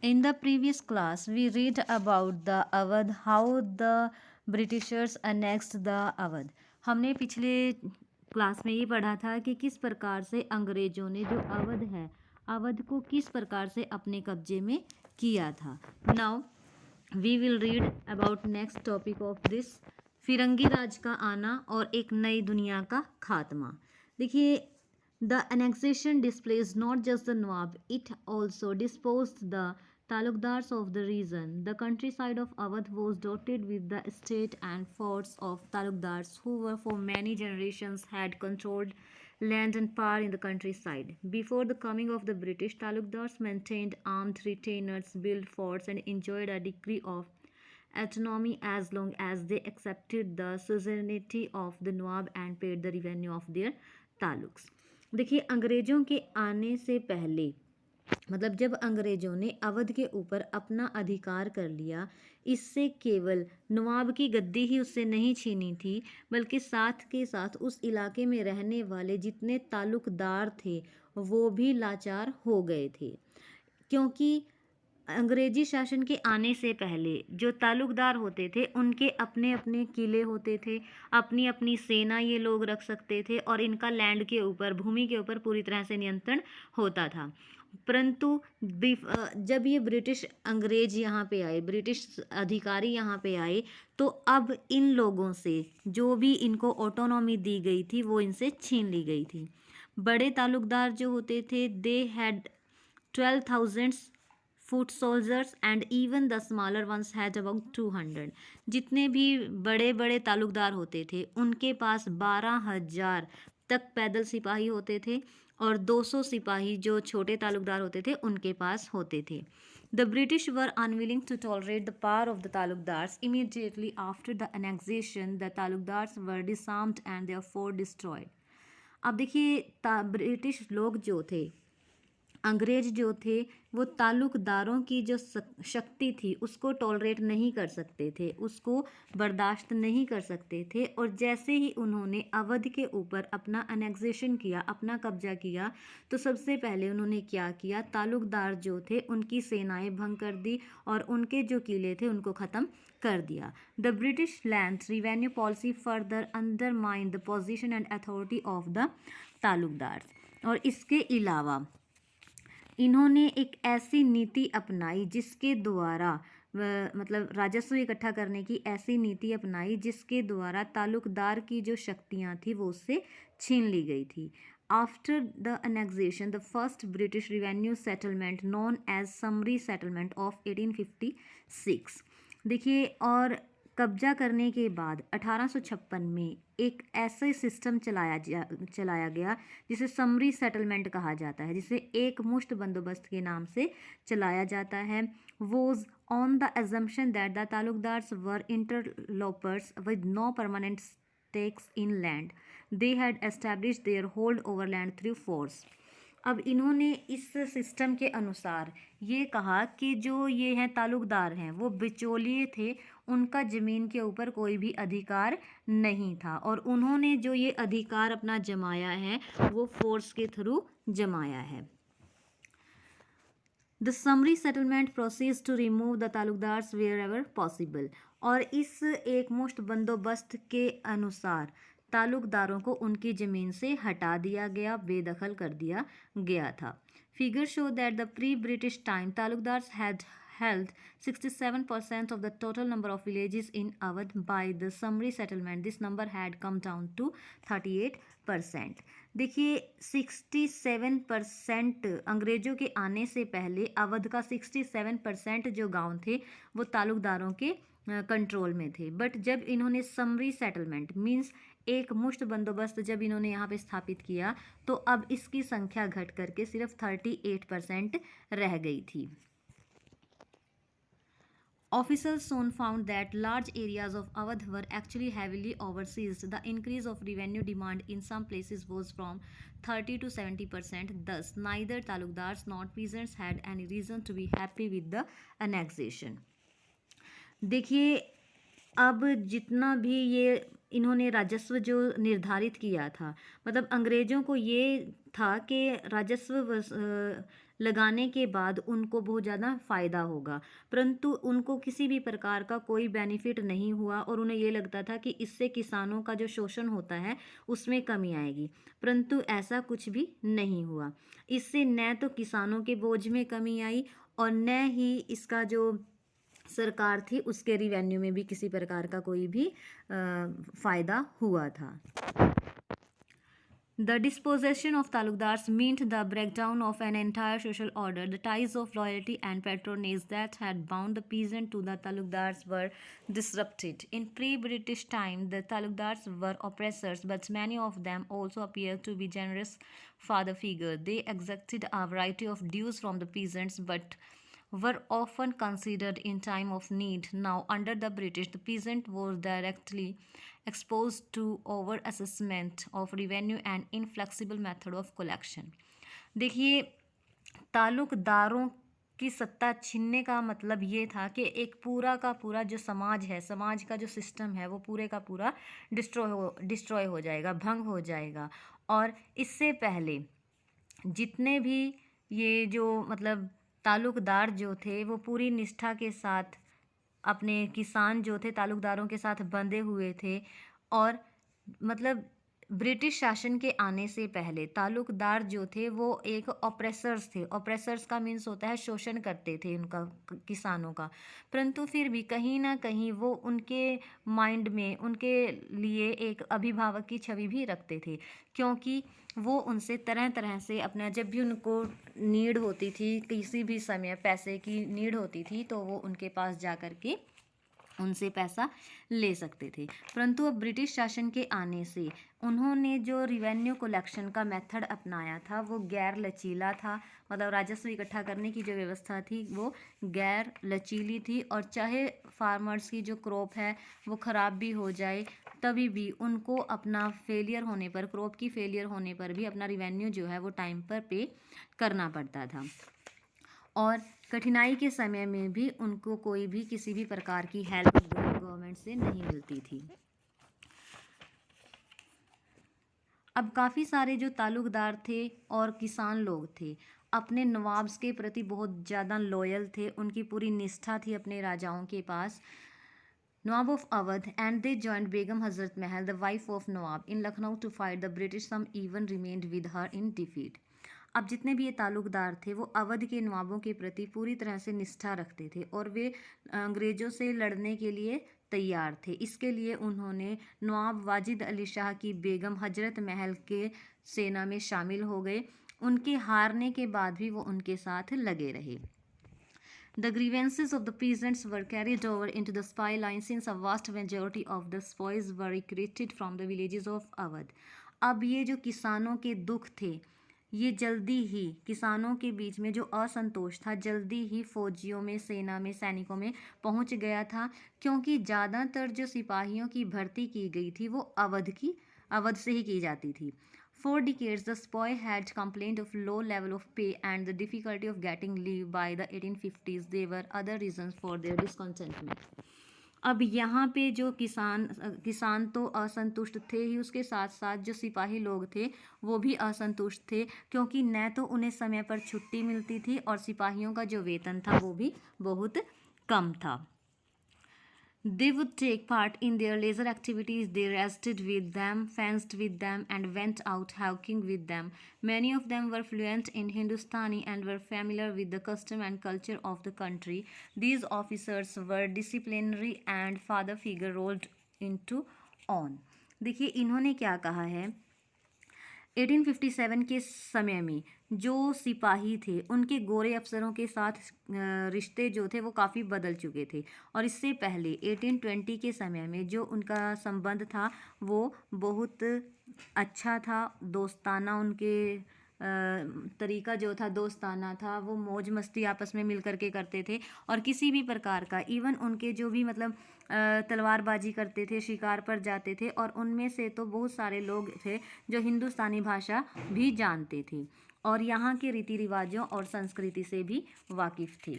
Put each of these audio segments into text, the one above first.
In the previous class, we read about the Awadh, how the Britishers annexed the Awadh. हमने पिछले class में ये पढ़ा था कि किस प्रकार से अंग्रेजों ने जो अवध है, अवध को किस प्रकार से अपने कब्जे में किया था. Now we will read about next topic of this, फिरंगी राज का आना और एक नई दुनिया का खात्मा. देखिए, the annexation displaced not just the Nawab, it also disposed the Talukdars of the region. The countryside of Awadh was dotted with the estate and forts of Talukdars who were for many generations had controlled land and power in the countryside. Before the coming of the British, Talukdars maintained armed retainers, built forts and enjoyed a degree of autonomy as long as they accepted the suzerainty of the Nawab and paid the revenue of their taluks. देखिए, अंग्रेज़ों के आने से पहले, मतलब जब अंग्रेज़ों ने अवध के ऊपर अपना अधिकार कर लिया, इससे केवल नवाब की गद्दी ही उससे नहीं छीनी थी, बल्कि साथ के साथ उस इलाके में रहने वाले जितने ताल्लुकदार थे वो भी लाचार हो गए थे, क्योंकि अंग्रेजी शासन के आने से पहले जो ताल्लुकदार होते थे उनके अपने अपने किले होते थे, अपनी अपनी सेना ये लोग रख सकते थे और इनका लैंड के ऊपर, भूमि के ऊपर पूरी तरह से नियंत्रण होता था. परंतु जब ये ब्रिटिश अंग्रेज यहाँ पे आए, ब्रिटिश अधिकारी यहाँ पे आए, तो अब इन लोगों से जो भी इनको ऑटोनॉमी दी गई थी वो इनसे छीन ली गई थी. बड़े ताल्लुकदार जो होते थे, they had 12,000 foot soldiers and even the smaller once had about 200. जितने भी बड़े बड़े ताल्लुकदार होते थे उनके पास 12,000 तक पैदल सिपाही होते थे और 200 सिपाही जो छोटे ताल्लुकदार होते थे उनके पास होते थे. The British were unwilling to tolerate the power of the Talukdars. Immediately after the annexation, the Talukdars were disarmed and their fort destroyed. अब देखिए, ब्रिटिश लोग जो थे, अंग्रेज जो थे, वो ताल्लुकदारों की जो शक्ति थी उसको टॉलरेट नहीं कर सकते थे, उसको बर्दाश्त नहीं कर सकते थे. और जैसे ही उन्होंने अवध के ऊपर अपना अनेक्सेशन किया, अपना कब्जा किया, तो सबसे पहले उन्होंने क्या किया, ताल्लुकदार जो थे उनकी सेनाएं भंग कर दी और उनके जो किले थे उनको ख़त्म कर दिया. The British land revenue policy further undermine the position and authority of the taluqdar. और इसके अलावा इन्होंने एक ऐसी नीति अपनाई जिसके द्वारा मतलब राजस्व इकट्ठा करने की ऐसी नीति अपनाई जिसके द्वारा ताल्लुकदार की जो शक्तियाँ थी वो उससे छीन ली गई थी. After the annexation, the first British revenue settlement known as summary settlement of 1856. देखिए, और कब्जा करने के बाद 1856 में एक ऐसे सिस्टम चलाया गया जिसे समरी सेटलमेंट कहा जाता है, जिसे एक मुश्त बंदोबस्त के नाम से चलाया जाता है. Was on the assumption that the taluqdars were interlopers with no permanent stakes in land. They had established their hold over land through force. अब इन्होंने इस सिस्टम के अनुसार ये कहा कि जो ये हैं ताल्लुकदार हैं वो बिचौलिए थे, उनका ज़मीन के ऊपर कोई भी अधिकार नहीं था और उन्होंने जो ये अधिकार अपना जमाया है वो फोर्स के थ्रू जमाया है. The summary settlement proceeds to remove the taluqdars wherever possible. और इस एक मुश्त बंदोबस्त के अनुसार ताल्लुकदारों को उनकी ज़मीन से हटा दिया गया, बेदखल कर दिया गया था. Figure show that the pre British time taluqdars had held 67% of the total number of villages in Awadh. By the summary settlement, this number had come down to 38%. देखिए, 67% अंग्रेज़ों के आने से पहले अवध का 67% जो गांव थे वो ताल्लुकदारों के कंट्रोल में थे. बट जब इन्होंने समरी सेटलमेंट मीन्स एक मुश्त बंदोबस्त जब इन्होंने यहाँ पे स्थापित किया, तो अब इसकी संख्या घट करके सिर्फ 38% रह गई थी. Officials soon found that large areas of Awadh were actually heavily overseized. The increase of revenue demand in some places was from 30 to 70%. Thus, neither talukdars nor peasants had any reason to be happy with the annexation. देखिए, अब जितना भी ये इन्होंने राजस्व जो निर्धारित किया था, मतलब अंग्रेज़ों को ये था कि राजस्व लगाने के बाद उनको बहुत ज़्यादा फ़ायदा होगा, परंतु उनको किसी भी प्रकार का कोई बेनिफिट नहीं हुआ और उन्हें ये लगता था कि इससे किसानों का जो शोषण होता है उसमें कमी आएगी, परंतु ऐसा कुछ भी नहीं हुआ। इससे न तो किसानों के बोझ में कमी आई और न ही इसका जो सरकार थी उसके रिवेन्यू में भी किसी प्रकार का कोई भी फ़ायदा हुआ था। The dispossession of talukdars meant the breakdown of an entire social order. The ties of loyalty and patronage that had bound the peasant to the talukdars were disrupted. In pre-British time, the talukdars were oppressors, but many of them also appeared to be generous father figures. They exacted a variety of dues from the peasants, but were often considered in time of need. Now, under the British, the peasant was directly exposed to over assessment of revenue and inflexible method of collection. देखिए, ताल्लुकदारों की सत्ता छीनने का मतलब ये था कि एक पूरा का पूरा जो समाज है, समाज का जो सिस्टम है वो पूरे का पूरा डिस्ट्रॉय हो जाएगा, भंग हो जाएगा। और इससे पहले जितने भी ये जो मतलब ताल्लुकदार जो थे वो पूरी निष्ठा के साथ अपने किसान जो थे ताल्लुकदारों के साथ बंधे हुए थे और मतलब ब्रिटिश शासन के आने से पहले ताल्लुकदार जो थे वो एक ऑपरेसर्स थे। ऑपरेसर्स का मीन्स होता है शोषण करते थे उनका किसानों का, परंतु फिर भी कहीं ना कहीं वो उनके माइंड में उनके लिए एक अभिभावक की छवि भी रखते थे, क्योंकि वो उनसे तरह तरह से अपना जब भी उनको नीड होती थी, किसी भी समय पैसे की नीड होती थी तो वो उनके पास जा कर के उनसे पैसा ले सकते थे। परंतु अब ब्रिटिश शासन के आने से उन्होंने जो रिवेन्यू कलेक्शन का मेथड अपनाया था वो गैर लचीला था, मतलब राजस्व इकट्ठा करने की जो व्यवस्था थी वो गैर लचीली थी और चाहे फार्मर्स की जो क्रॉप है वो ख़राब भी हो जाए तभी भी उनको अपना फेलियर होने पर, क्रॉप की फेलियर होने पर भी अपना रिवेन्यू जो है वो टाइम पर पे करना पड़ता था और कठिनाई के समय में भी उनको कोई भी किसी भी प्रकार की हेल्प गवर्नमेंट से नहीं मिलती थी। अब काफ़ी सारे जो ताल्लुकदार थे और किसान लोग थे अपने नवाब्स के प्रति बहुत ज़्यादा लॉयल थे, उनकी पूरी निष्ठा थी अपने राजाओं के पास। Nawab of Awadh and they joined Begum Hazrat Mahal, the wife of Nawab, in Lucknow to fight the British. Some even remained with her in defeat. अब जितने भी ये ताल्लुकदार थे वो अवध के नवाबों के प्रति पूरी तरह से निष्ठा रखते थे और वे अंग्रेज़ों से लड़ने के लिए तैयार थे। इसके लिए उन्होंने नवाब वाजिद अली शाह की बेगम हजरत महल के सेना में शामिल हो गए। उनके हारने के बाद भी वो उनके साथ लगे रहे। The grievances of the peasants were carried over into the spy line since a vast majority of the spoils were recruited from the villages of Awadh. अब ये जो किसानों के दुख थे ये जल्दी ही किसानों के बीच में जो असंतोष था जल्दी ही फौजियों में, सेना में, सैनिकों में पहुंच गया था, क्योंकि ज़्यादातर जो सिपाहियों की भर्ती की गई थी वो अवध से ही की जाती थी। For decades, the spy had complained of low level of pay and the difficulty of getting leave. By the 1850s, there were other reasons for their discontentment. अब यहाँ पे जो किसान तो असंतुष्ट थे ही, उसके साथ साथ जो सिपाही लोग थे वो भी असंतुष्ट थे, क्योंकि न तो उन्हें समय पर छुट्टी मिलती थी और सिपाहियों का जो वेतन था वो भी बहुत कम था। They would take part in their leisure activities. They rested with them, fenced with them, and went out hawking with them. Many of them were fluent in Hindustani and were familiar with the custom and culture of the country. These officers were disciplinary and father figure rolled into on. देखिए इन्होंने क्या कहा है, 1857 के समय में जो सिपाही थे उनके गोरे अफसरों के साथ रिश्ते जो थे वो काफ़ी बदल चुके थे और इससे पहले 1820 के समय में जो उनका संबंध था वो बहुत अच्छा था, दोस्ताना उनके तरीका जो था दोस्ताना था, वो मौज मस्ती आपस में मिल करके करते थे और किसी भी प्रकार का इवन उनके जो भी मतलब तलवारबाजी करते थे, शिकार पर जाते थे और उनमें से तो बहुत सारे लोग थे जो हिंदुस्तानी भाषा भी जानते थे और यहाँ के रीति रिवाजों और संस्कृति से भी वाकिफ़ थे।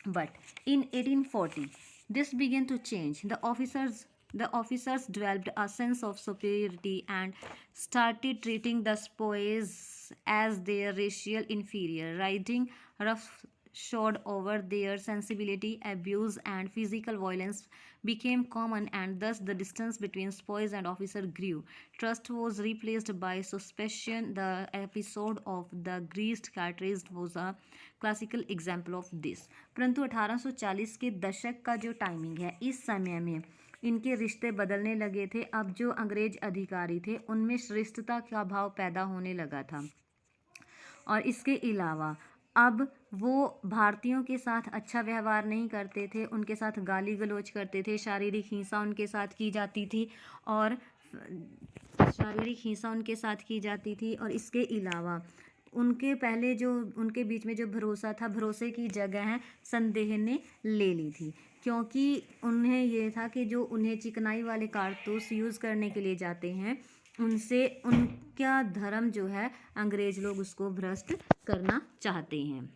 But in 1840 this began to change. The officers The officers developed a sense of superiority and started treating the spoils as their racial inferior, riding roughshod over their sensibility. Abuse and physical violence became common, and thus the distance between spoils and officer grew. Trust was replaced by suspicion. The episode of the greased cartridge was a classical example of this. परंतु 1840 के दशक का जो timing है, इस समय में इनके रिश्ते बदलने लगे थे। अब जो अंग्रेज अधिकारी थे उनमें श्रेष्ठता का भाव पैदा होने लगा था, और इसके अलावा अब वो भारतीयों के साथ अच्छा व्यवहार नहीं करते थे, उनके साथ गाली गलौज करते थे, शारीरिक हिंसा उनके साथ की जाती थी और और इसके अलावा उनके पहले जो उनके बीच में जो भरोसा था, भरोसे की जगह है संदेह ने ले ली थी, क्योंकि उन्हें ये था कि जो उन्हें चिकनाई वाले कारतूस यूज़ करने के लिए जाते हैं, उनसे उनका धर्म जो है अंग्रेज लोग उसको भ्रष्ट करना चाहते हैं।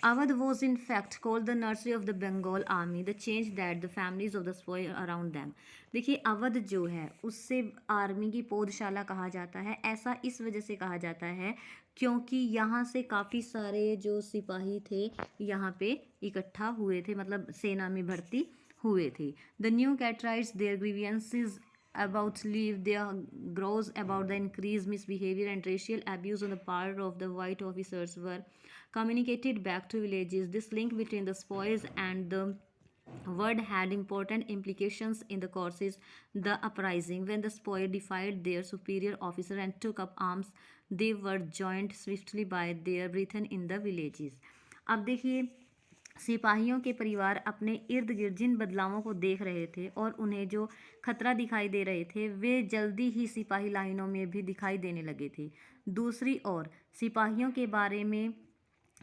Awadh was in fact called the nursery of the Bengal army. The change that the families of the spoil around them. देखिए, अवध जो है उससे आर्मी की पौधशाला कहा जाता है। ऐसा इस वजह से कहा जाता है क्योंकि यहाँ से काफ़ी सारे जो सिपाही थे यहाँ पे इकट्ठा हुए थे, मतलब सेना में भर्ती हुए थे। The new categorize their grievances about leave their grows about the increased misbehavior and racial abuse on the part of the white officers were communicated back to villages. This link between the spoils and the word had important implications in the courses. The uprising, when the spoil defied their superior officer and took up arms, they were joined swiftly by their brethren in the villages. अब देखिए, सिपाहियों के परिवार अपने इर्द गिर्द जिन बदलावों को देख रहे थे और उन्हें जो खतरा दिखाई दे रहे थे, वे जल्दी ही सिपाही लाइनों में भी दिखाई देने लगे थे। दूसरी ओर सिपाहियों के बारे में,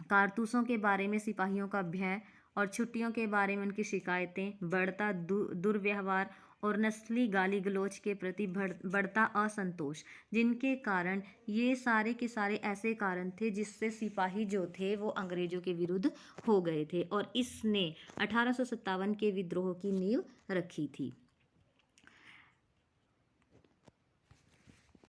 कारतूसों के बारे में सिपाहियों का भय और छुट्टियों के बारे में उनकी शिकायतें, बढ़ता दुर्व्यवहार और नस्ली गाली गलौज के प्रति बढ़ता असंतोष, जिनके कारण ये सारे के सारे ऐसे कारण थे जिससे सिपाही जो थे वो अंग्रेजों के विरुद्ध हो गए थे, और इसने 1857 के विद्रोह की नींव रखी थी।